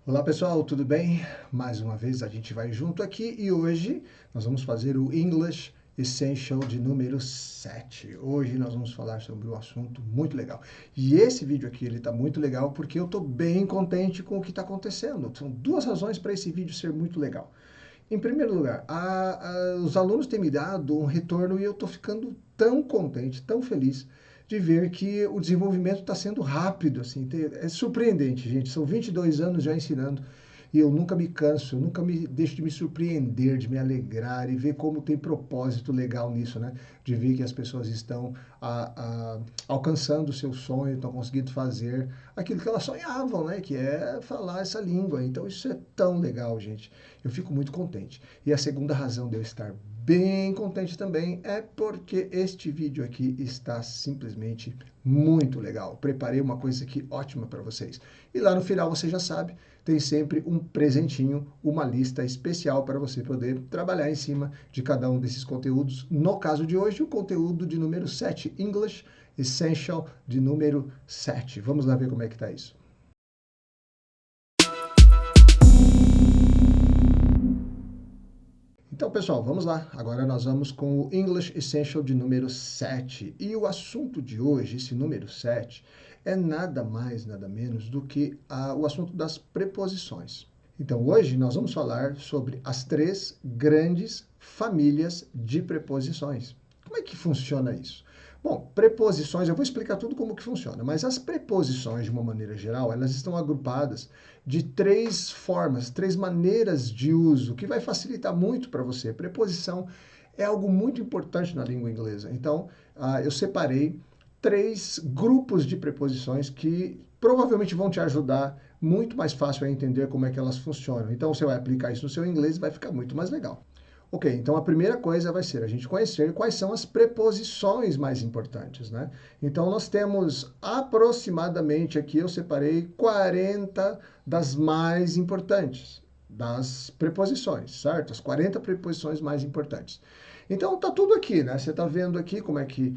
Olá pessoal, tudo bem? Mais uma vez a gente vai junto aqui e hoje nós vamos fazer o English Essential de número 7. Hoje nós vamos falar sobre um assunto muito legal. E esse vídeo aqui ele está muito legal porque eu estou bem contente com o que está acontecendo. São duas razões para esse vídeo ser muito legal. Em primeiro lugar, os alunos têm me dado um retorno e eu estou ficando tão contente, tão feliz de ver que o desenvolvimento está sendo rápido, assim, é surpreendente, gente. São 22 anos já ensinando e eu nunca me canso, eu nunca me deixo de me surpreender, de me alegrar e ver como tem propósito legal nisso, né? De ver que as pessoas estão alcançando o seu sonho, estão conseguindo fazer aquilo que elas sonhavam, né? Que é falar essa língua. Então isso é tão legal, gente. Eu fico muito contente. E a segunda razão de eu estar bem contente também é porque este vídeo aqui está simplesmente muito legal. Preparei uma coisa aqui ótima para vocês. E lá no final, você já sabe, tem sempre um presentinho, uma lista especial para você poder trabalhar em cima de cada um desses conteúdos. No caso de hoje, o conteúdo de número 7, English Essential de número 7. Vamos lá ver como é que está isso. Então, pessoal, vamos lá. Agora nós vamos com o English Essential de número 7. E o assunto de hoje, esse número 7, é nada mais, nada menos do que o assunto das preposições. Então, hoje nós vamos falar sobre as três grandes famílias de preposições. Como é que funciona isso? Bom, preposições, eu vou explicar tudo como que funciona, mas as preposições, de uma maneira geral, elas estão agrupadas de três formas, três maneiras de uso, que vai facilitar muito para você. Preposição é algo muito importante na língua inglesa. Então, eu separei três grupos de preposições que provavelmente vão te ajudar muito mais fácil a entender como é que elas funcionam. Então, você vai aplicar isso no seu inglês e vai ficar muito mais legal. Ok, então a primeira coisa vai ser a gente conhecer quais são as preposições mais importantes, né? Então nós temos aproximadamente aqui, eu separei 40 das mais importantes, das preposições, certo? As 40 preposições mais importantes. Então tá tudo aqui, né? Você tá vendo aqui como é que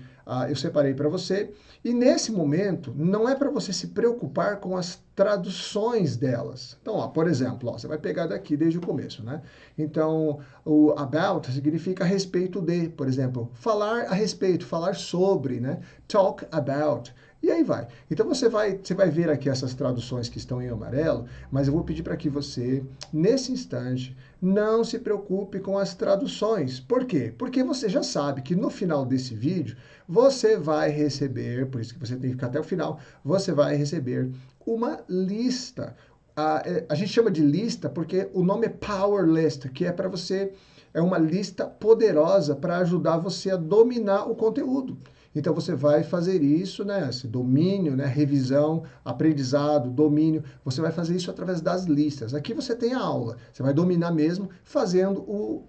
eu separei para você. E nesse momento, não é para você se preocupar com as traduções delas. Então, ó, por exemplo, ó, você vai pegar daqui desde o começo, né? Então, o about significa a respeito de, por exemplo, falar a respeito, falar sobre, né? Talk about. E aí vai. Então você vai ver aqui essas traduções que estão em amarelo, mas eu vou pedir para que você, nesse instante, não se preocupe com as traduções. Por quê? Porque você já sabe que no final desse vídeo, você vai receber, por isso que você tem que ficar até o final, você vai receber uma lista. A gente chama de lista porque o nome é Power List, que é para você, é uma lista poderosa para ajudar você a dominar o conteúdo. Então você vai fazer isso, né? Esse domínio, né? Revisão, aprendizado, domínio. Você vai fazer isso através das listas. Aqui você tem a aula. Você vai dominar mesmo fazendo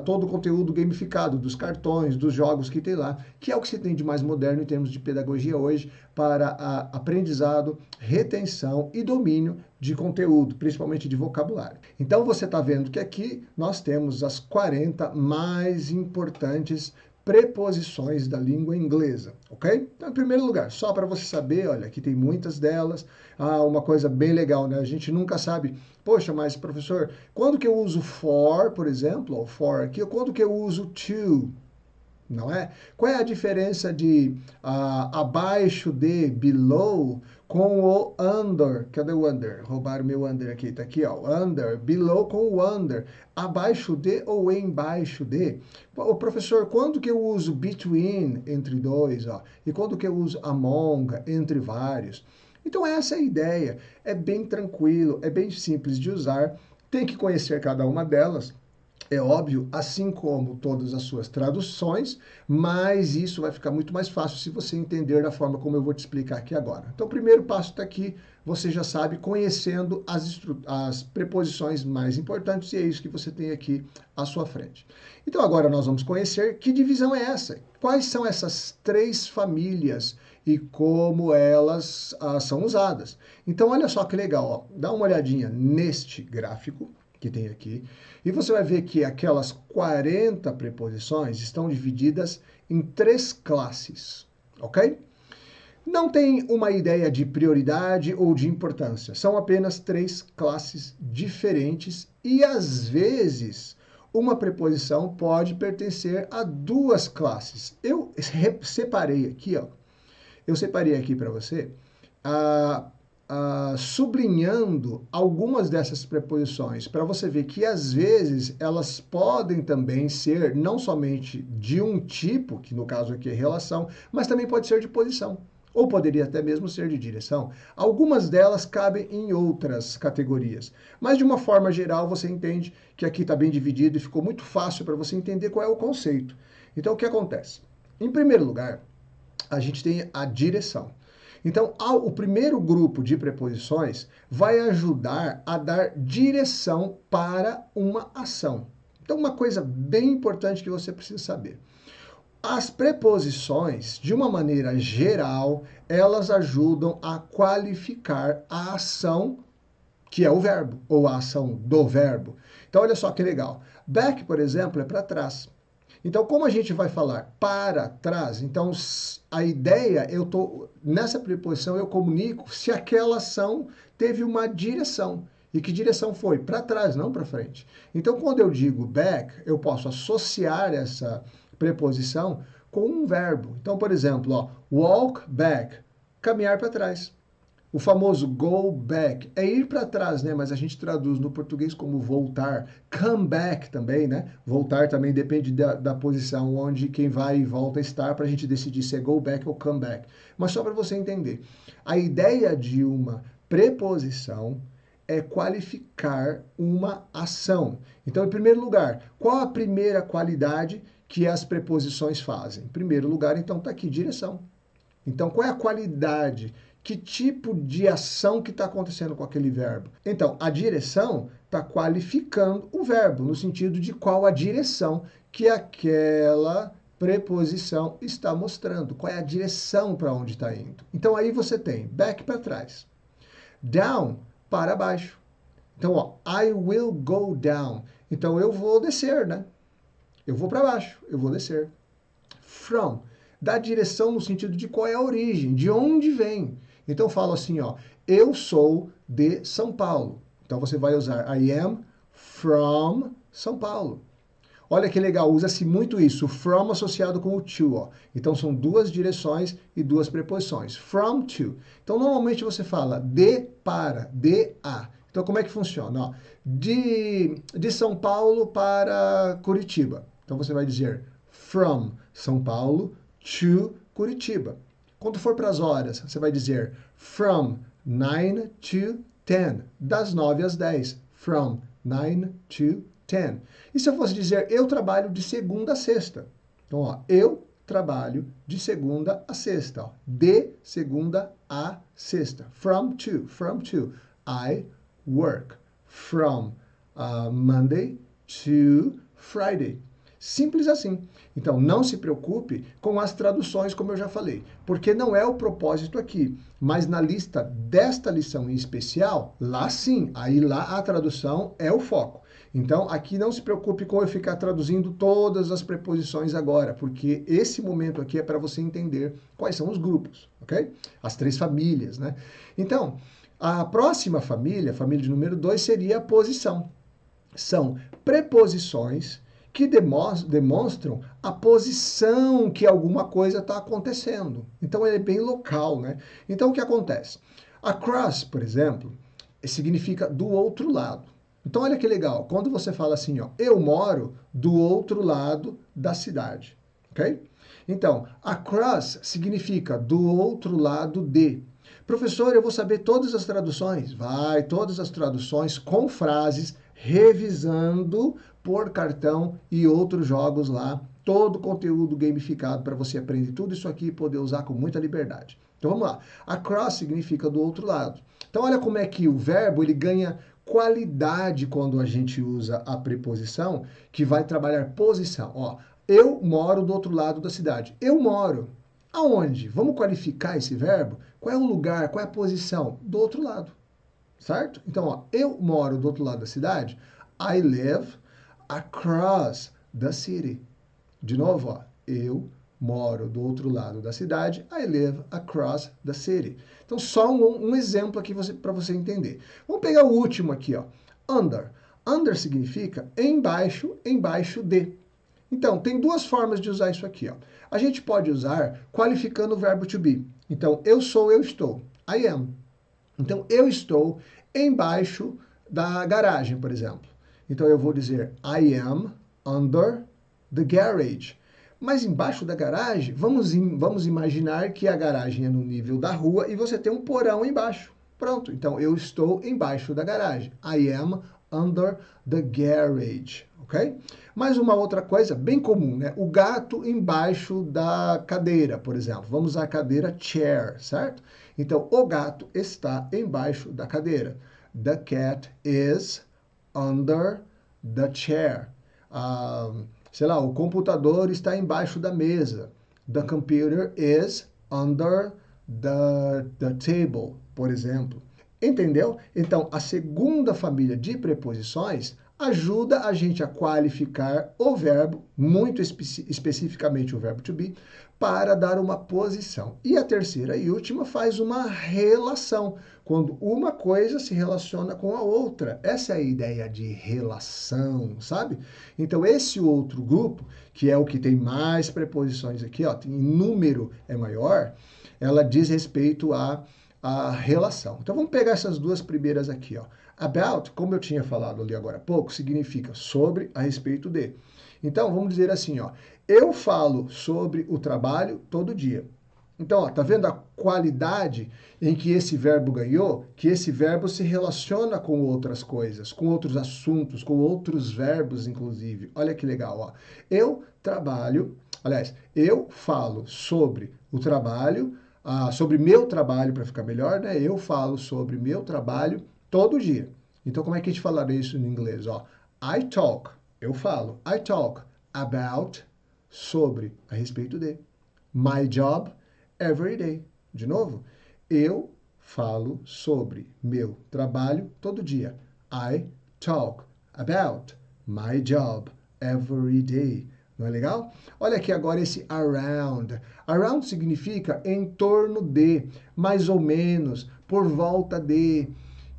todo o conteúdo gamificado dos cartões, dos jogos que tem lá, que é o que se tem de mais moderno em termos de pedagogia hoje para aprendizado, retenção e domínio de conteúdo, principalmente de vocabulário. Então você está vendo que aqui nós temos as 40 mais importantes preposições da língua inglesa, ok? Então, em primeiro lugar, só para você saber, olha, aqui tem muitas delas. Uma coisa bem legal, né? A gente nunca sabe, poxa, mas professor, quando que eu uso for, por exemplo, ou for aqui, ou quando que eu uso to? Não é? Qual é a diferença de abaixo de, below, com o under? Cadê o under? Roubaram meu under aqui, tá aqui, ó. Under, below com o under. Abaixo de ou embaixo de? O professor, quando que eu uso between, entre dois, ó? E quando que eu uso among, entre vários? Então essa é a ideia. É bem tranquilo, é bem simples de usar. Tem que conhecer cada uma delas. É óbvio, assim como todas as suas traduções, mas isso vai ficar muito mais fácil se você entender da forma como eu vou te explicar aqui agora. Então, o primeiro passo está aqui, você já sabe, conhecendo as preposições mais importantes, e é isso que você tem aqui à sua frente. Então, agora nós vamos conhecer que divisão é essa, quais são essas três famílias e como elas são usadas. Então, olha só que legal, ó. Dá uma olhadinha neste gráfico que tem aqui, e você vai ver que aquelas 40 preposições estão divididas em três classes, ok? Não tem uma ideia de prioridade ou de importância. São apenas três classes diferentes e, às vezes, uma preposição pode pertencer a duas classes. Eu separei aqui, ó. Eu separei aqui para você, sublinhando algumas dessas preposições, para você ver que, às vezes, elas podem também ser não somente de um tipo, que no caso aqui é relação, mas também pode ser de posição. Ou poderia até mesmo ser de direção. Algumas delas cabem em outras categorias. Mas, de uma forma geral, você entende que aqui está bem dividido e ficou muito fácil para você entender qual é o conceito. Então, o que acontece? Em primeiro lugar, a gente tem a direção. Então, o primeiro grupo de preposições vai ajudar a dar direção para uma ação. Então, uma coisa bem importante que você precisa saber. As preposições, de uma maneira geral, elas ajudam a qualificar a ação que é o verbo, ou a ação do verbo. Então, olha só que legal. Back, por exemplo, é para trás. Então, como a gente vai falar para trás, então a ideia, nessa preposição eu comunico se aquela ação teve uma direção. E que direção foi? Para trás, não para frente. Então, quando eu digo back, eu posso associar essa preposição com um verbo. Então, por exemplo, ó, walk back, caminhar para trás. O famoso go back é ir para trás, né? Mas a gente traduz no português como voltar. Come back também, né? Voltar também depende da posição onde quem vai e volta está para a gente decidir se é go back ou come back. Mas só para você entender, a ideia de uma preposição é qualificar uma ação. Então, em primeiro lugar, qual a primeira qualidade que as preposições fazem? Em primeiro lugar, então, está aqui, direção. Então, qual é a qualidade? Que tipo de ação que está acontecendo com aquele verbo? Então, a direção está qualificando o verbo, no sentido de qual a direção que aquela preposição está mostrando. Qual é a direção para onde está indo. Então, aí você tem back para trás. Down, para baixo. Então, ó, I will go down. Então, eu vou descer, né? Eu vou para baixo, eu vou descer. From, dá direção no sentido de qual é a origem, de onde vem. Então, eu falo assim, ó, eu sou de São Paulo. Então, você vai usar I am from São Paulo. Olha que legal, usa-se muito isso, from associado com o to, ó. Então, são duas direções e duas preposições. From to. Então, normalmente você fala de para, de a. Então, como é que funciona? Ó, de São Paulo para Curitiba. Então, você vai dizer from São Paulo to Curitiba. Quando for para as horas, você vai dizer from 9 to 10. Das 9 às 10. From 9 to 10. E se eu fosse dizer eu trabalho de segunda a sexta? Então, ó, eu trabalho de segunda a sexta. Ó, de segunda a sexta. From to. I work from Monday to Friday. Simples assim. Então, não se preocupe com as traduções, como eu já falei, porque não é o propósito aqui. Mas na lista desta lição em especial, lá sim, aí lá a tradução é o foco. Então, aqui não se preocupe com eu ficar traduzindo todas as preposições agora, porque esse momento aqui é para você entender quais são os grupos, ok? As três famílias, né? Então, a próxima família, a família de número 2, seria a posição. São preposições que demonstram a posição que alguma coisa está acontecendo. Então, ele é bem local, né? Então, o que acontece? Across, por exemplo, significa do outro lado. Então, olha que legal. Quando você fala assim, ó, eu moro do outro lado da cidade, ok? Então, across significa do outro lado de. Professor, eu vou saber todas as traduções? Vai, todas as traduções com frases, revisando por cartão e outros jogos lá, todo o conteúdo gamificado para você aprender tudo isso aqui e poder usar com muita liberdade. Então vamos lá. Across significa do outro lado. Então olha como é que o verbo ele ganha qualidade quando a gente usa a preposição que vai trabalhar posição. Ó, eu moro do outro lado da cidade. Eu moro. Aonde? Vamos qualificar esse verbo? Qual é o lugar? Qual é a posição? Do outro lado. Certo? Então, ó, eu moro do outro lado da cidade. I live across the city. De novo, ó, eu moro do outro lado da cidade. I live across the city. Então, só um exemplo aqui para você entender. Vamos pegar o último aqui, ó. Under. Under significa embaixo, embaixo de. Então, tem duas formas de usar isso aqui, ó. A gente pode usar qualificando o verbo to be. Então, eu sou, eu estou. I am. Então, eu estou embaixo da garagem, por exemplo. Então, eu vou dizer I am under the garage. Mas embaixo da garagem, vamos imaginar que a garagem é no nível da rua e você tem um porão embaixo. Pronto, então eu estou embaixo da garagem. I am under the garage, ok? Mais uma outra coisa bem comum, né? O gato embaixo da cadeira, por exemplo. Vamos usar a cadeira chair, certo? Então, o gato está embaixo da cadeira. The cat is under the chair. Sei lá, o computador está embaixo da mesa. The computer is under the table, por exemplo. Entendeu? Então, a segunda família de preposições ajuda a gente a qualificar o verbo, muito especificamente o verbo to be, para dar uma posição. E a terceira e última faz uma relação, quando uma coisa se relaciona com a outra. Essa é a ideia de relação, sabe? Então, esse outro grupo, que é o que tem mais preposições aqui, ó, em número é maior, ela diz respeito a relação. Então, vamos pegar essas duas primeiras aqui, ó. About, como eu tinha falado ali agora há pouco, significa sobre, a respeito de. Então, vamos dizer assim, ó. Eu falo sobre o trabalho todo dia. Então, ó, tá vendo a qualidade em que esse verbo ganhou? Que esse verbo se relaciona com outras coisas, com outros assuntos, com outros verbos, inclusive. Olha que legal, ó. Eu trabalho, aliás, eu falo sobre o trabalho, sobre meu trabalho, para ficar melhor, né? Eu falo sobre meu trabalho todo dia. Então, como é que a gente falaria isso em inglês? Ó, I talk, eu falo. I talk about, sobre, a respeito de. My job, every day. De novo, eu falo sobre meu trabalho todo dia. I talk about my job every day. Não é legal? Olha aqui agora esse around. Around significa em torno de, mais ou menos, por volta de.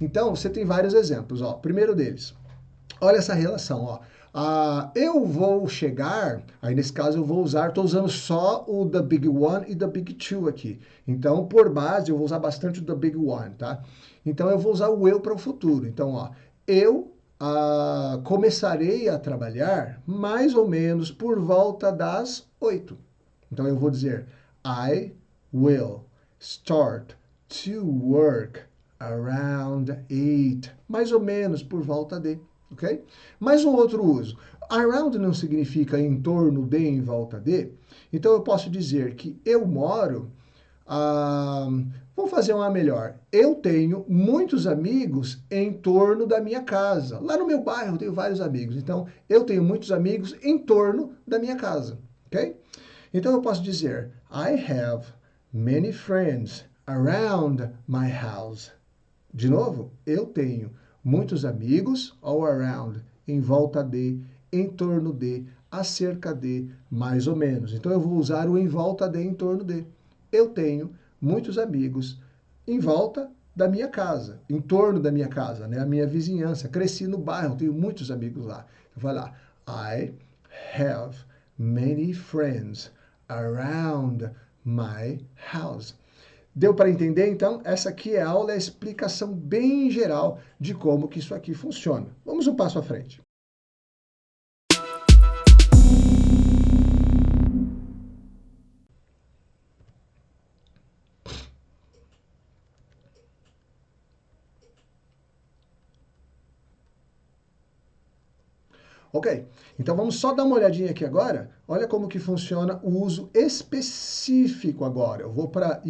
Então, você tem vários exemplos. Ó. Primeiro deles, olha essa relação. Ó. Eu vou chegar, aí nesse caso eu vou usar, estou usando só o the big one e the big two aqui. Então, por base, eu vou usar bastante o the big one, tá? Então, eu vou usar o eu para o futuro. Então, ó, eu começarei a trabalhar mais ou menos por volta das 8. Então, eu vou dizer, I will start to work around 8. Mais ou menos por volta de, ok? Mais um outro uso. Around não significa em torno de, em volta de. Então, eu posso dizer que eu moro... vamos fazer uma melhor. Eu tenho muitos amigos em torno da minha casa. Lá no meu bairro eu tenho vários amigos. Então, eu tenho muitos amigos em torno da minha casa. Ok? Então, eu posso dizer, I have many friends around my house. De novo, eu tenho muitos amigos all around, em volta de, em torno de, acerca de, mais ou menos. Então, eu vou usar o em volta de, em torno de. Eu tenho muitos amigos em volta da minha casa, em torno da minha casa, né? A minha vizinhança. Cresci no bairro, tenho muitos amigos lá. Eu vou lá. I have many friends around my house. Deu para entender, então? Essa aqui é a aula, é a explicação bem geral de como que isso aqui funciona. Vamos um passo à frente. Ok, então vamos só dar uma olhadinha aqui agora. Olha como que funciona o uso específico agora. Eu vou para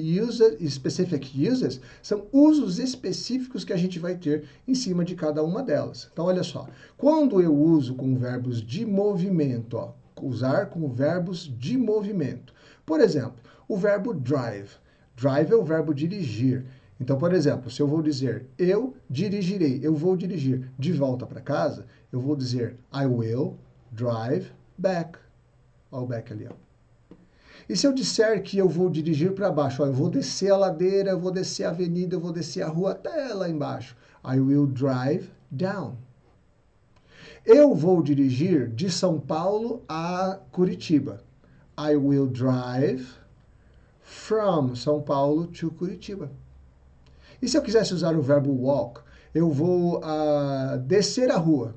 specific uses, são usos específicos que a gente vai ter em cima de cada uma delas. Então, olha só, quando eu uso com verbos de movimento, ó, usar com verbos de movimento. Por exemplo, o verbo drive. Drive é o verbo dirigir. Então, por exemplo, se eu vou dizer eu dirigirei, eu vou dirigir de volta para casa, eu vou dizer I will drive back. Olha o back ali, ó. E se eu disser que eu vou dirigir para baixo, ó, eu vou descer a ladeira, eu vou descer a avenida, eu vou descer a rua até lá embaixo. I will drive down. Eu vou dirigir de São Paulo a Curitiba. I will drive from São Paulo to Curitiba. E se eu quisesse usar o verbo walk, eu vou descer a rua.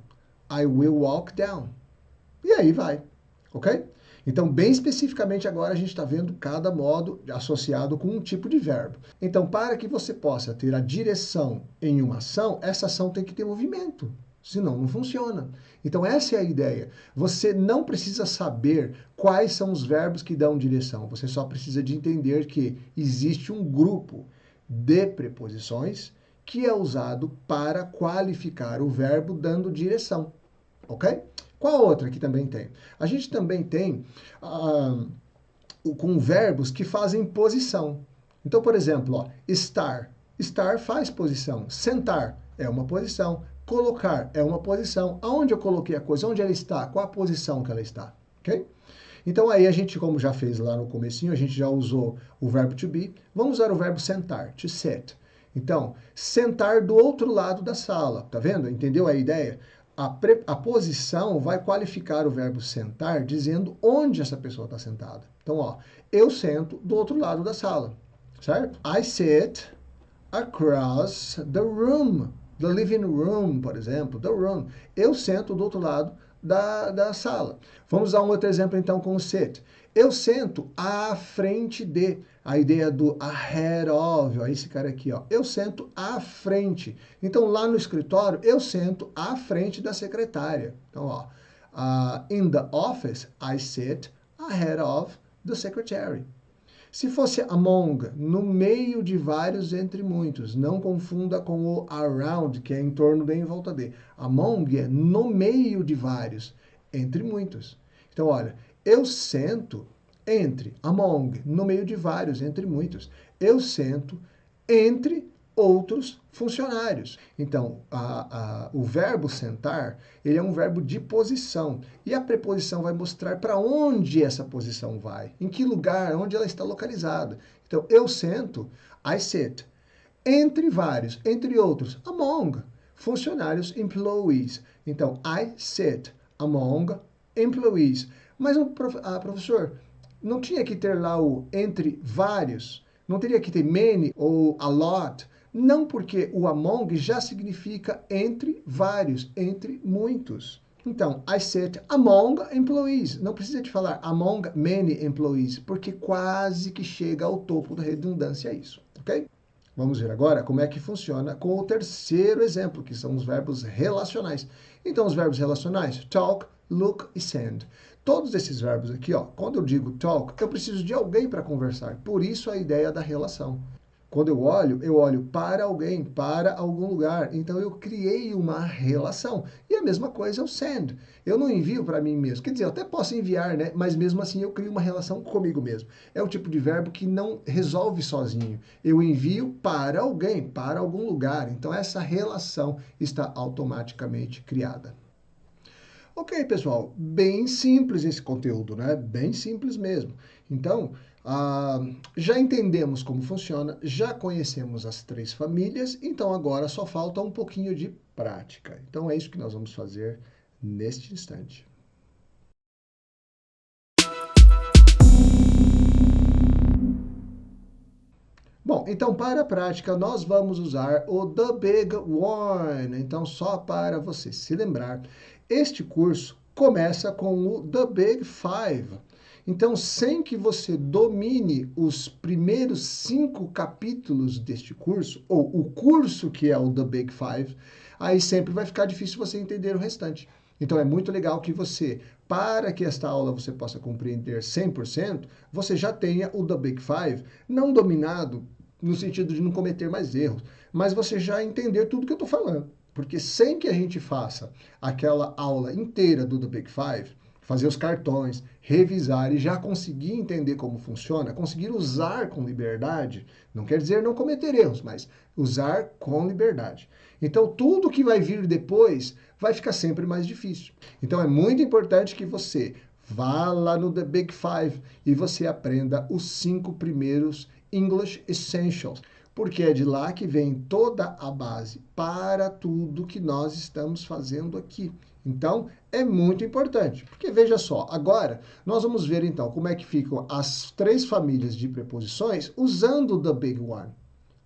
I will walk down. E aí vai, ok? Então, bem especificamente agora, a gente está vendo cada modo associado com um tipo de verbo. Então, para que você possa ter a direção em uma ação, essa ação tem que ter movimento. Senão, não funciona. Então, essa é a ideia. Você não precisa saber quais são os verbos que dão direção. Você só precisa de entender que existe um grupo de preposições que é usado para qualificar o verbo dando direção. Ok? Qual outra que também tem? A gente também tem com verbos que fazem posição. Então, por exemplo, ó, estar. Estar faz posição. Sentar é uma posição. Colocar é uma posição. Aonde eu coloquei a coisa? Onde ela está? Qual a posição que ela está? Ok? Então aí a gente, como já fez lá no comecinho, a gente já usou o verbo to be. Vamos usar o verbo sentar, to sit. Então, sentar do outro lado da sala. Tá vendo? Entendeu a ideia? A posição vai qualificar o verbo sentar dizendo onde essa pessoa está sentada. Então, ó, eu sento do outro lado da sala, certo? I sit across the room. The living room, por exemplo, the room. Eu sento do outro lado da sala. Vamos usar um outro exemplo então com o sit. Eu sento à frente de. A ideia do ahead of, ó, esse cara aqui, ó. Eu sento à frente. Então, lá no escritório, eu sento à frente da secretária. Então, ó, in the office, I sit ahead of the secretary. Se fosse among, no meio de vários entre muitos, não confunda com o around, que é em torno de, em volta de. Among é no meio de vários, entre muitos. Então, olha, eu sento entre, among, no meio de vários, entre muitos. Eu sento entre outros funcionários. Então, o verbo sentar, ele é um verbo de posição. E a preposição vai mostrar para onde essa posição vai, em que lugar, onde ela está localizada. Então, eu sento, I sit, entre vários, entre outros, among, funcionários, employees. Então, I sit among employees. Mas, professor, não tinha que ter lá o entre vários? Não teria que ter many ou a lot? Não, porque o among já significa entre vários, entre muitos. Então, I sit among employees. Não precisa de falar among many employees, porque quase que chega ao topo da redundância isso, ok? Vamos ver agora como é que funciona com o terceiro exemplo, que são os verbos relacionais. Então, os verbos relacionais, talk, look e send. Todos esses verbos aqui, ó, quando eu digo talk, eu preciso de alguém para conversar. Por isso a ideia da relação. Quando eu olho para alguém, para algum lugar. Então eu criei uma relação. E a mesma coisa é o send. Eu não envio para mim mesmo. Quer dizer, eu até posso enviar, né? Mas mesmo assim eu crio uma relação comigo mesmo. É o tipo de verbo que não resolve sozinho. Eu envio para alguém, para algum lugar. Então essa relação está automaticamente criada. Ok, pessoal, bem simples esse conteúdo, né? Bem simples mesmo. Então, já entendemos como funciona, já conhecemos as três famílias, então agora só falta um pouquinho de prática. Então é isso que nós vamos fazer neste instante. Bom, então para a prática nós vamos usar o The Big One. Então só para você se lembrar, este curso começa com o The Big Five. Então, sem que você domine os primeiros 5 capítulos deste curso, ou o curso que é o The Big Five, aí sempre vai ficar difícil você entender o restante. Então, é muito legal que você, para que esta aula você possa compreender 100%, você já tenha o The Big Five não dominado no sentido de não cometer mais erros, mas você já entender tudo que eu estou falando. Porque sem que a gente faça aquela aula inteira do The Big Five, fazer os cartões, revisar e já conseguir entender como funciona, conseguir usar com liberdade, não quer dizer não cometer erros, mas usar com liberdade. Então, tudo que vai vir depois vai ficar sempre mais difícil. Então, é muito importante que você vá lá no The Big Five e você aprenda os 5 primeiros English Essentials, porque é de lá que vem toda a base para tudo que nós estamos fazendo aqui. Então, é muito importante, porque veja só, agora nós vamos ver então como é que ficam as 3 famílias de preposições usando o The Big One,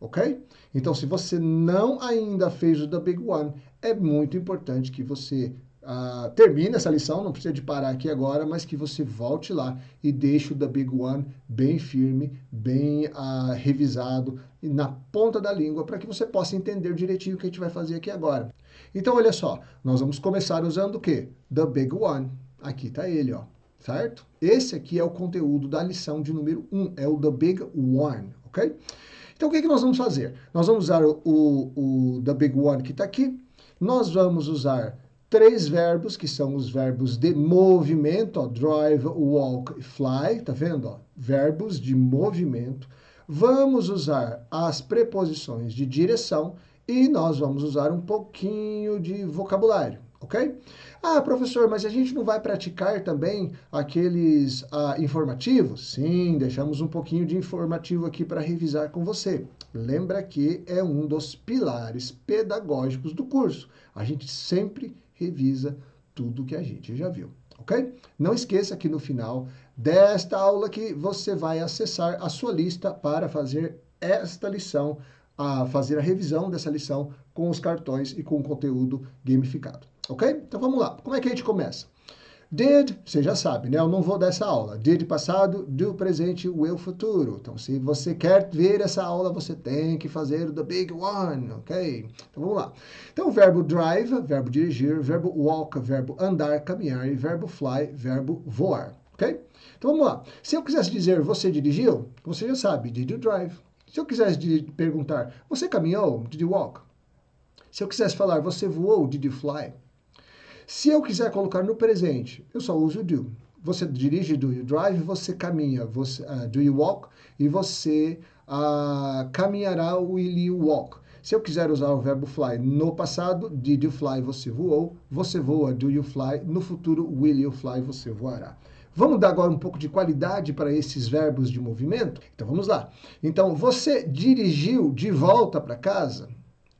ok? Então, se você não ainda fez o The Big One, é muito importante que você termine essa lição, não precisa de parar aqui agora, mas que você volte lá e deixe o The Big One bem firme, bem revisado e na ponta da língua, para que você possa entender direitinho o que a gente vai fazer aqui agora. Então, olha só, nós vamos começar usando o quê? The Big One. Aqui está ele, ó, certo? Esse aqui é o conteúdo da lição de número 1, é o The Big One, ok? Então, o que nós vamos fazer? Nós vamos usar o The Big One que está aqui, nós vamos usar 3 verbos, que são os verbos de movimento, ó, drive, walk e fly, tá vendo? Ó? Verbos de movimento. Vamos usar as preposições de direção e nós vamos usar um pouquinho de vocabulário, ok? Ah, professor, mas a gente não vai praticar também aqueles informativos? Sim, deixamos um pouquinho de informativo aqui para revisar com você. Lembra que é um dos pilares pedagógicos do curso. A gente sempre revisa tudo que a gente já viu, ok? Não esqueça que no final desta aula aqui você vai acessar a sua lista para fazer esta lição, fazer a revisão dessa lição com os cartões e com o conteúdo gamificado, ok? Então vamos lá. Como é que a gente começa? Did, você já sabe, né? Eu não vou dar essa aula. Did passado, do presente, will futuro. Então, se você quer ver essa aula, você tem que fazer o The Big One, ok? Então, vamos lá. Então, verbo drive, verbo dirigir, verbo walk, verbo andar, caminhar, e verbo fly, verbo voar, ok? Então, vamos lá. Se eu quisesse dizer, você dirigiu? Você já sabe, did you drive? Se eu quisesse perguntar, você caminhou? Did you walk? Se eu quisesse falar, você voou? Did you fly? Se eu quiser colocar no presente, eu só uso do. Você dirige, do you drive, você caminha, você, do you walk, e você caminhará, will you walk. Se eu quiser usar o verbo fly no passado, did you fly, você voou, você voa, do you fly, no futuro, will you fly, você voará. Vamos dar agora um pouco de qualidade para esses verbos de movimento? Então vamos lá. Então, você dirigiu de volta para casa?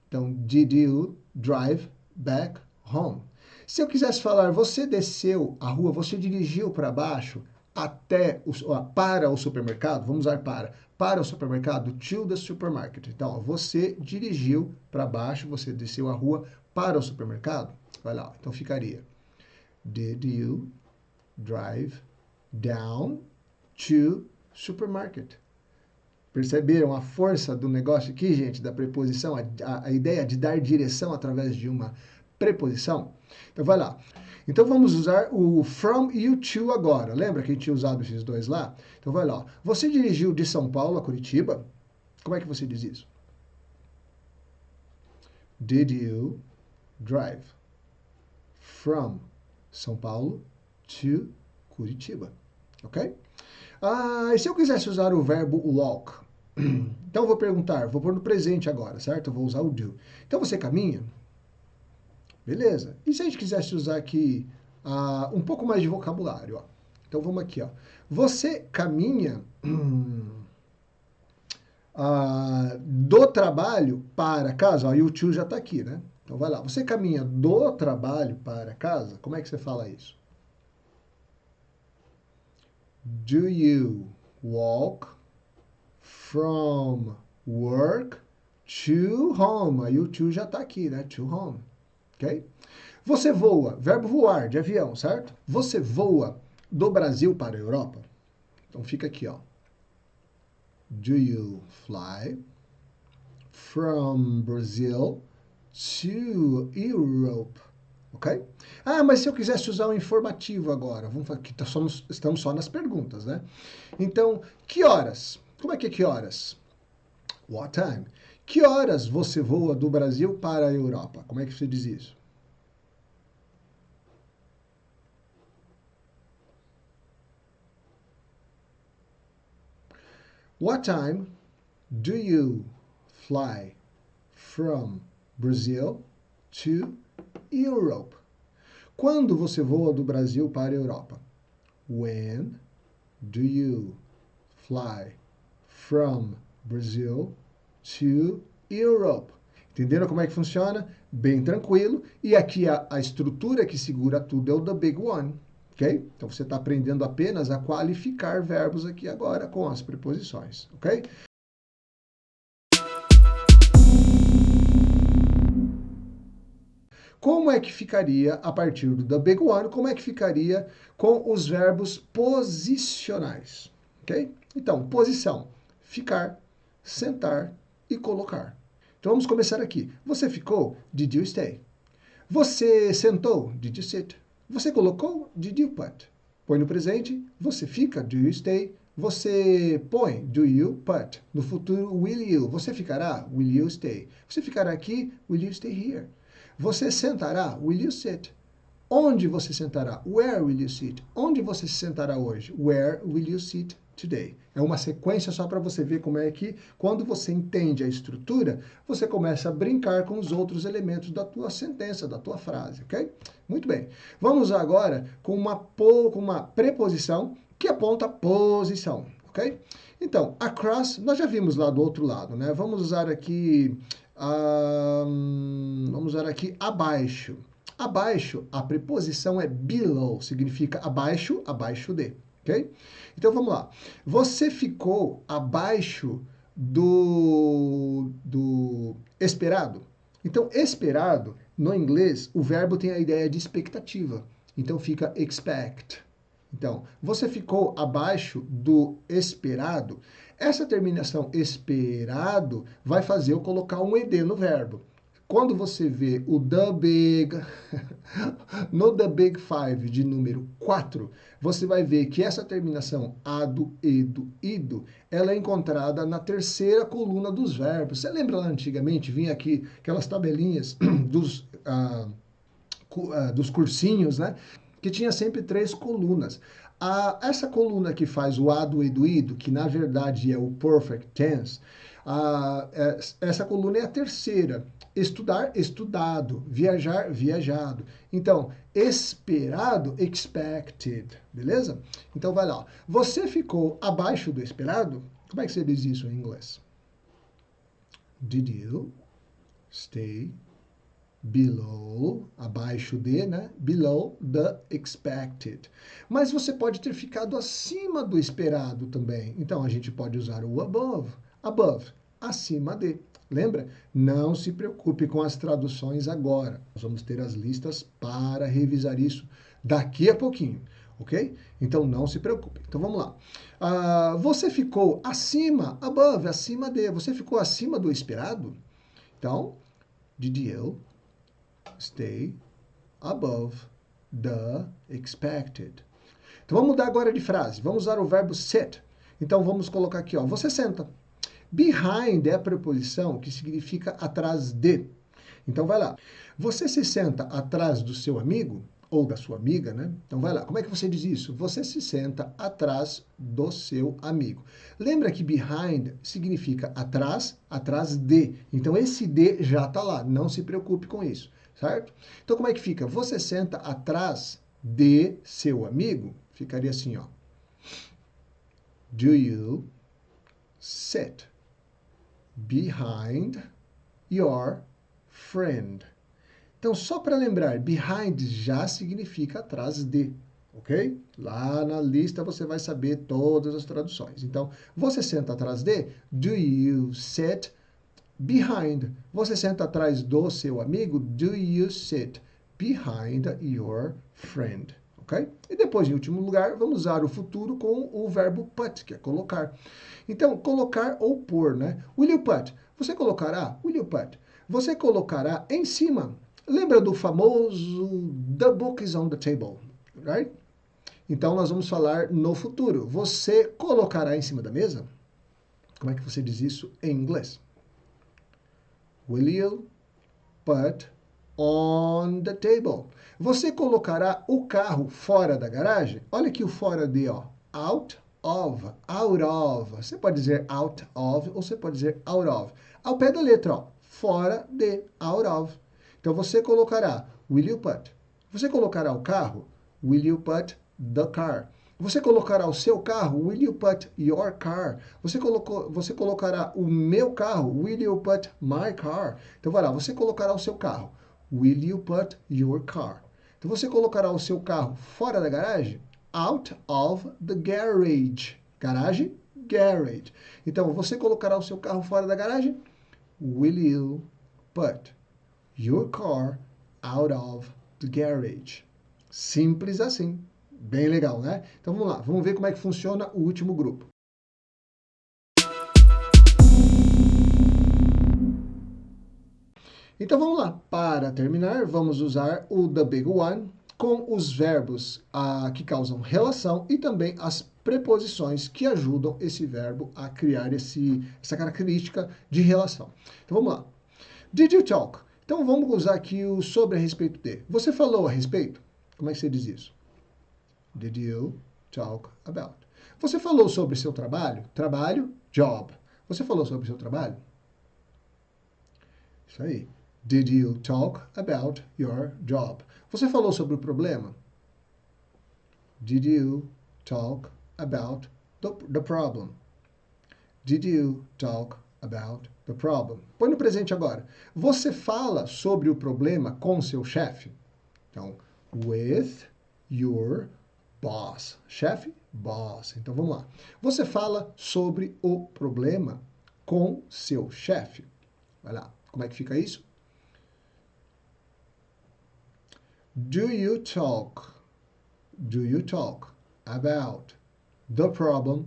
Então, did you drive back home? Se eu quisesse falar, você desceu a rua, você dirigiu para baixo para o supermercado, vamos usar para o supermercado, to the supermarket. Então, ó, você dirigiu para baixo, você desceu a rua para o supermercado. Vai lá, então ficaria, did you drive down to supermarket? Perceberam a força do negócio aqui, gente, da preposição, a ideia de dar direção através de uma preposição? Então, vai lá. Então, vamos usar o from e o to agora. Lembra que a gente tinha usado esses dois lá? Então, vai lá. Você dirigiu de São Paulo a Curitiba? Como é que você diz isso? Did you drive from São Paulo to Curitiba? Ok? E se eu quisesse usar o verbo walk? Então, eu vou perguntar, vou pôr no presente agora, certo? Eu vou usar o do. Então, você caminha? Beleza. E se a gente quisesse usar aqui um pouco mais de vocabulário? Ó. Então, vamos aqui. Ó. Você caminha do trabalho para casa? Ó, e o to já está aqui, né? Então, vai lá. Você caminha do trabalho para casa? Como é que você fala isso? Do you walk from work to home? Aí o to já está aqui, né? To home. Ok? Você voa, verbo voar, de avião, certo? Você voa do Brasil para a Europa? Então fica aqui, ó. Do you fly from Brazil to Europe? Ok? Mas se eu quisesse usar um informativo agora, aqui estamos só nas perguntas, né? Então, que horas? Como é que horas? What time? Que horas você voa do Brasil para a Europa? Como é que você diz isso? What time do you fly from Brazil to Europe? Quando você voa do Brasil para a Europa? When do you fly from Brazil to Europe? Entenderam como é que funciona? Bem tranquilo. E aqui a estrutura que segura tudo é o the big one. Ok? Então você está aprendendo apenas a qualificar verbos aqui agora com as preposições. Ok? Como é que ficaria a partir do the big one? Como é que ficaria com os verbos posicionais? Ok? Então, posição: ficar, sentar e colocar. Então vamos começar aqui. Você ficou? Did you stay? Você sentou? Did you sit? Você colocou? Did you put? Põe no presente. Você fica? Do you stay? Você põe? Do you put? No futuro, will you? Você ficará? Will you stay? Você ficará aqui? Will you stay here? Você sentará? Will you sit? Onde você sentará? Where will you sit? Onde você se sentará hoje? Where will you sit today? É uma sequência só para você ver como é que, quando você entende a estrutura, você começa a brincar com os outros elementos da tua sentença, da tua frase, ok? Muito bem. Vamos agora com uma preposição que aponta posição, ok? Então, across, nós já vimos lá do outro lado, né? Vamos usar aqui abaixo. Abaixo, a preposição é below, significa abaixo, abaixo de, ok? Então vamos lá. Você ficou abaixo do esperado? Então, esperado, no inglês, o verbo tem a ideia de expectativa. Então fica expect. Então, você ficou abaixo do esperado. Essa terminação esperado vai fazer eu colocar um ed no verbo. Quando você vê o the big, no the big five de número 4, você vai ver que essa terminação ado, edo, ido, ela é encontrada na terceira coluna dos verbos. Você lembra lá antigamente, vinha aqui aquelas tabelinhas dos cursinhos, né? Que tinha sempre 3 colunas. Essa coluna que faz o ado, edo, ido, que na verdade é o perfect tense, essa coluna é a terceira. Estudar, estudado. Viajar, viajado. Então, esperado, expected. Beleza? Então, vai lá. Você ficou abaixo do esperado? Como é que você diz isso em inglês? Did you stay below, abaixo de, né? Below the expected. Mas você pode ter ficado acima do esperado também. Então, a gente pode usar o above. Above, acima de. Lembra? Não se preocupe com as traduções agora. Nós vamos ter as listas para revisar isso daqui a pouquinho, ok? Então não se preocupe. Então vamos lá. Você ficou acima, above, acima de. Você ficou acima do esperado? Então, did you stay above the expected? Então vamos mudar agora de frase. Vamos usar o verbo sit. Então vamos colocar aqui, ó. Você senta. Behind é a preposição que significa atrás de. Então vai lá. Você se senta atrás do seu amigo ou da sua amiga, né? Então vai lá. Como é que você diz isso? Você se senta atrás do seu amigo. Lembra que behind significa atrás, atrás de. Então esse de já está lá. Não se preocupe com isso, certo? Então como é que fica? Você senta atrás de seu amigo? Ficaria assim, ó. Do you sit behind your friend? Então, só para lembrar, behind já significa atrás de, ok? Lá na lista você vai saber todas as traduções. Então, você senta atrás de? Do you sit behind? Você senta atrás do seu amigo? Do you sit behind your friend? Ok? E depois, em último lugar, vamos usar o futuro com o verbo put, que é colocar. Então, colocar ou pôr, né? Will you put? Você colocará? Will you put? Você colocará em cima. Lembra do famoso the book is on the table, right? Então, nós vamos falar no futuro. Você colocará em cima da mesa? Como é que você diz isso em inglês? Will you put on the table? Você colocará o carro fora da garagem? Olha aqui o fora de, ó. Out of, out of. Você pode dizer out of ou você pode dizer out of. Ao pé da letra, ó. Fora de, out of. Então você colocará will you put. Você colocará o carro? Will you put the car? Você colocará o seu carro? Will you put your car? Você colocará o meu carro? Will you put my car? Então vai lá, você colocará o seu carro? Will you put your car? Então você colocará o seu carro fora da garagem? Out of the garage. Garagem? Garage. Então você colocará o seu carro fora da garagem? Will you put your car out of the garage? Simples assim. Bem legal, né? Então vamos lá, vamos ver como é que funciona o último grupo. Então vamos lá, para terminar, vamos usar o The Big One com os verbos que causam relação e também as preposições que ajudam esse verbo a criar essa característica de relação. Então vamos lá. Did you talk? Então vamos usar aqui o sobre a respeito de. Você falou a respeito? Como é que você diz isso? Did you talk about? Você falou sobre seu trabalho? Trabalho, job. Você falou sobre seu trabalho? Isso aí. Did you talk about your job? Você falou sobre o problema? Did you talk about the problem? Did you talk about the problem? Põe no presente agora. Você fala sobre o problema com seu chefe? Então, with your boss. Chefe, boss. Então, vamos lá. Você fala sobre o problema com seu chefe? Vai lá. Como é que fica isso? Do you talk about the problem,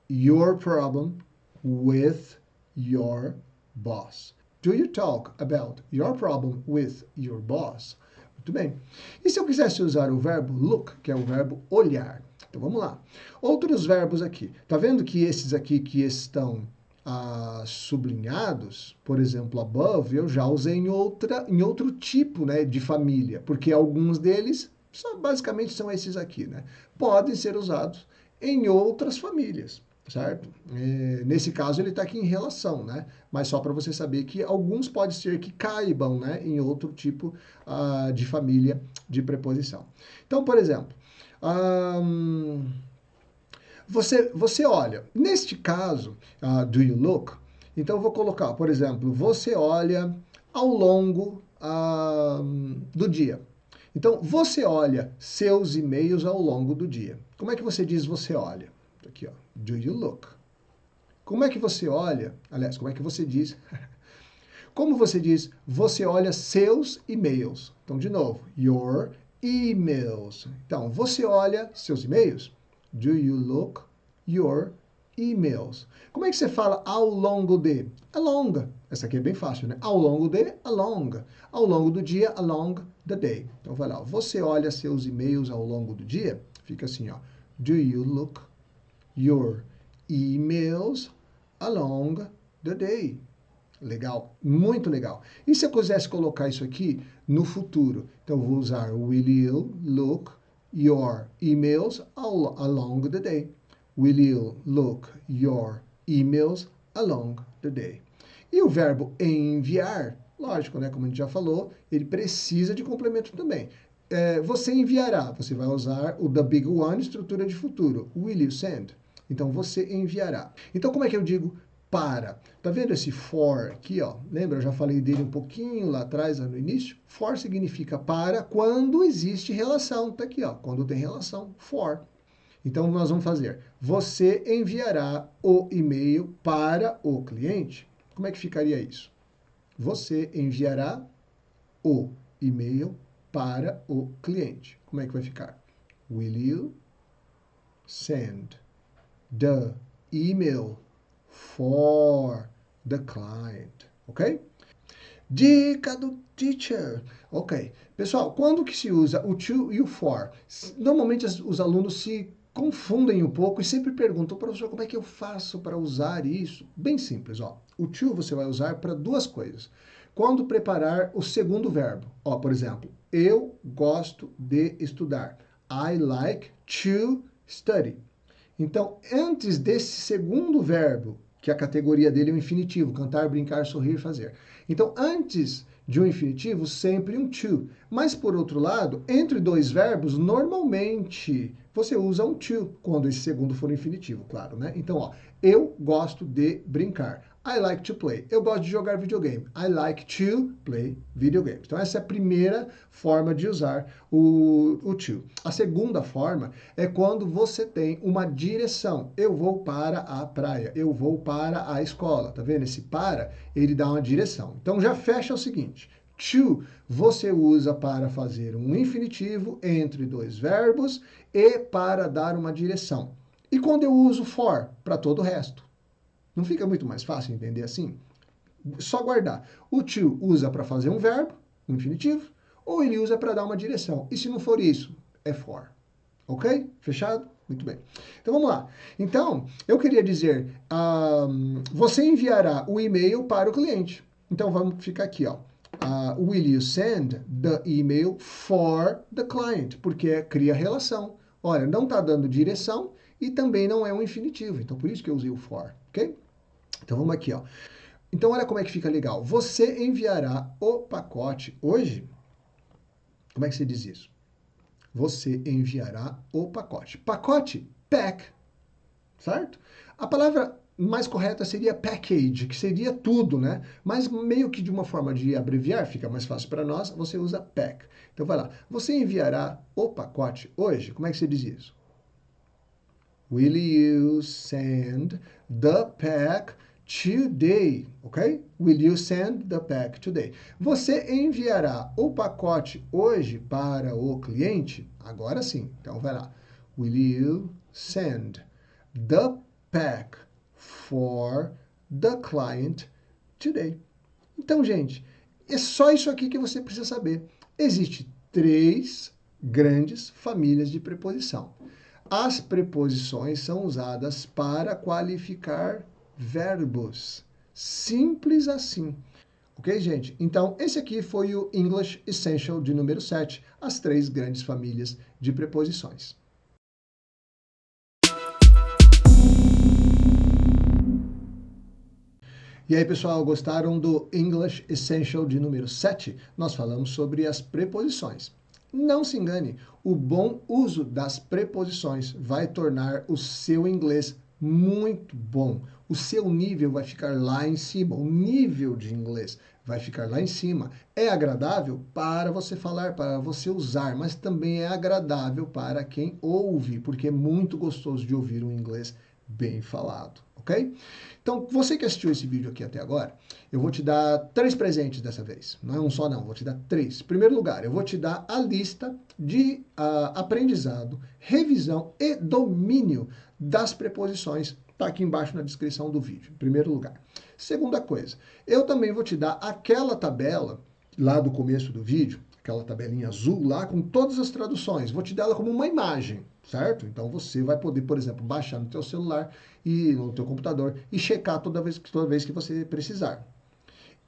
your problem, with your boss? Do you talk about your problem with your boss? Muito bem. E se eu quisesse usar o verbo look, que é o verbo olhar? Então vamos lá. Outros verbos aqui. Tá vendo que esses aqui que estão sublinhados, por exemplo, above, eu já usei em outro tipo, né, de família, porque alguns deles basicamente são esses aqui, né? Podem ser usados em outras famílias, certo? Nesse caso ele está aqui em relação, né? Mas só para você saber que alguns pode ser que caibam, né, em outro tipo de família de preposição. Então, por exemplo, você olha. Neste caso, do you look, então eu vou colocar, por exemplo, você olha ao longo do dia. Então, você olha seus e-mails ao longo do dia. Como é que você diz você olha? Aqui, ó, do you look. Como é que você olha? Aliás, como é que você diz? Como você diz, você olha seus e-mails. Então, de novo, your emails. Então, você olha seus e-mails? Do you look your emails? Como é que você fala ao longo de? Along. Essa aqui é bem fácil, né? Ao longo de, along. Ao longo do dia, along the day. Então vai lá. Você olha seus e-mails ao longo do dia? Fica assim, ó. Do you look your emails along the day? Legal, muito legal. E se eu quisesse colocar isso aqui no futuro? Então, eu vou usar will you look your emails along the day? Will you look your emails along the day? E o verbo enviar, lógico, né? Como a gente já falou, ele precisa de complemento também. Você enviará, você vai usar o the big one, estrutura de futuro. Will you send? Então, você enviará. Então, como é que eu digo para? Tá vendo esse for aqui, ó? Lembra? Eu já falei dele um pouquinho lá atrás, no início. For significa para quando existe relação. Tá aqui, ó. Quando tem relação, for. Então, nós vamos fazer. Você enviará o e-mail para o cliente. Como é que ficaria isso? Você enviará o e-mail para o cliente. Como é que vai ficar? Will you send the email for the client, ok? Dica do teacher, ok. Pessoal, quando que se usa o to e o for? Normalmente os alunos se confundem um pouco e sempre perguntam, professor, como é que eu faço para usar isso? Bem simples, ó. O to você vai usar para duas coisas. Quando preparar o segundo verbo, ó, por exemplo, eu gosto de estudar. I like to study. Então, antes desse segundo verbo, que a categoria dele é o infinitivo, cantar, brincar, sorrir, fazer. Então, antes de um infinitivo, sempre um to. Mas, por outro lado, entre dois verbos, normalmente você usa um to, quando esse segundo for infinitivo, claro, né? Então, ó, eu gosto de brincar. I like to play. Eu gosto de jogar videogame. I like to play video games. Então, essa é a primeira forma de usar o to. A segunda forma é quando você tem uma direção. Eu vou para a praia. Eu vou para a escola. Tá vendo? Esse para, ele dá uma direção. Então, já fecha o seguinte. To você usa para fazer um infinitivo entre dois verbos e para dar uma direção. E quando eu uso for para todo o resto? Não fica muito mais fácil entender assim? Só guardar. O to usa para fazer um verbo, um infinitivo, ou ele usa para dar uma direção. E se não for isso, é for. Ok? Fechado? Muito bem. Então vamos lá. Então, eu queria dizer, você enviará o e-mail para o cliente. Então vamos ficar aqui, ó. Will you send the email for the client? Porque cria relação. Olha, não está dando direção e também não é um infinitivo. Então por isso que eu usei o for, ok? Então vamos aqui, ó. Então olha como é que fica legal. Você enviará o pacote hoje. Como é que se diz isso? Você enviará o pacote. Pacote, pack, certo? A palavra mais correta seria package, que seria tudo, né? Mas meio que de uma forma de abreviar, fica mais fácil para nós, você usa pack. Então vai lá. Você enviará o pacote hoje? Como é que se diz isso? Will you send the pack today? Ok? Will you send the pack today? Você enviará o pacote hoje para o cliente? Agora sim. Então vai lá. Will you send the pack for the client today? Então, gente, é só isso aqui que você precisa saber. Existem 3 grandes famílias de preposição. As preposições são usadas para qualificar verbos. Simples assim. Ok, gente? Então, esse aqui foi o English Essential de número 7, as 3 grandes famílias de preposições. E aí, pessoal, gostaram do English Essential de número 7? Nós falamos sobre as preposições. Não se engane, o bom uso das preposições vai tornar o seu inglês muito bom. O seu nível vai ficar lá em cima, o nível de inglês vai ficar lá em cima. É agradável para você falar, para você usar, mas também é agradável para quem ouve, porque é muito gostoso de ouvir um inglês bem falado, ok? Então, você que assistiu esse vídeo aqui até agora, eu vou te dar 3 presentes dessa vez. Não é um só não, vou te dar 3. Em primeiro lugar, eu vou te dar a lista de aprendizado, revisão e domínio das preposições. Está aqui embaixo na descrição do vídeo, em primeiro lugar. Segunda coisa, eu também vou te dar aquela tabela lá do começo do vídeo, aquela tabelinha azul lá com todas as traduções. Vou te dar ela como uma imagem, certo? Então você vai poder, por exemplo, baixar no teu celular e no teu computador e checar toda vez que você precisar.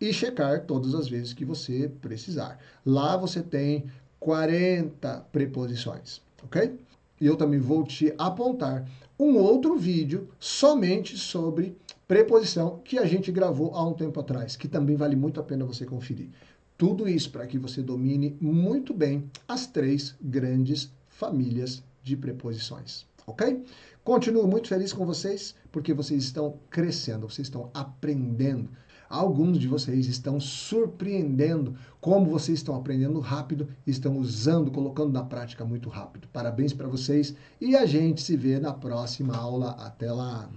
E checar todas as vezes que você precisar. Lá você tem 40 preposições, ok? E eu também vou te apontar um outro vídeo somente sobre preposição que a gente gravou há um tempo atrás, que também vale muito a pena você conferir. Tudo isso para que você domine muito bem as 3 grandes famílias de preposições, ok? Continuo muito feliz com vocês, porque vocês estão crescendo, vocês estão aprendendo. Alguns de vocês estão surpreendendo como vocês estão aprendendo rápido, estão usando, colocando na prática muito rápido. Parabéns para vocês e a gente se vê na próxima aula. Até lá!